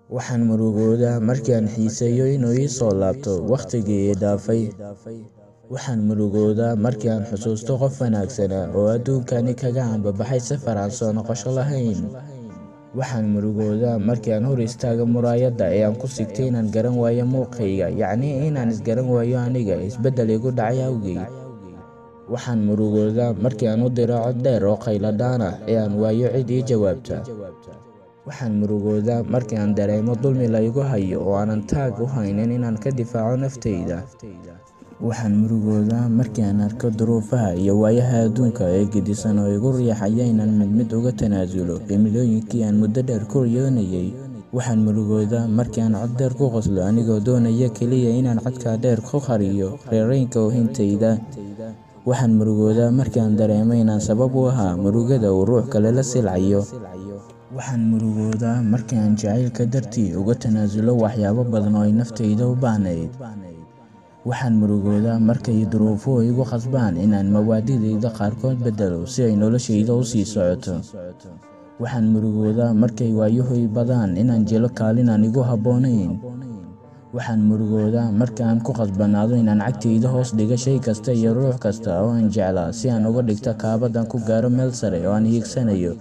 Waxaan murugoodaa markii aan xiiseeyo inuu ii soo laabto wakhtigii i dhaafay. Waxaan murugoodaa markii aan xusuusto qof wanaagsanaa oo adduunkani kaga ambabaxay safar aan soo noqosho lahayn. Waxaan murugoodaa markii aan hor istaago muraayadda ee aan ku sigtay inaan garan waayo muuqayga, yacni inaan isgaran waayo aniga isbeddel igu dhacay awgeed. Waxaan murugoodaa markii aan u diro cod dheer oo qayladhaan ah ee aan waayo cid ii jawaabta. Waxaan murugoodaa markii aan dareemo dulmi la igu hayo oo aanan taag u haynin inaan ka difaaco naftayda. Waxaan murugoodaa markii aan arko duruufaha iyo waayaha adduunka ee gedisan oo igu riixaya inaan mid mid uga tanaasulo himilooyinkii aan muddo dheer ku riyoonayay. Waxaan murugoodaa markii aan cod dheer ku qoslo anigoo doonaya keliya inaan codka dheer ku qariyo reeraynka oohintayda. Waxaan murugoodaa markii aan dareemo inaan sabab u ahaa murugada uu ruux kale la silcayo. Waxaan murugoodaa markii aan jacaylka dartii uga tanaasulo waxyaabo badan oo ay naftayda u baahnayd. Waxaan murugoodaa markay duruufuhu igu khasbaan inaan mabaadi'dayda qaarkood beddelo si ay noloshayda u sii socoto. Waxaan murugoodaa markay waayuhu i badaan inaan jelo kaalin aan igu habboonayn. Waxaan murugoodaa marka aan ku khasbanaado inaan cagtayda hoos dhigo shay kasta iyo ruux kasta oo aan jeclaa si aan uga dhigto kaabad aan ku gaaro meel sare oo aan hiigsanayo.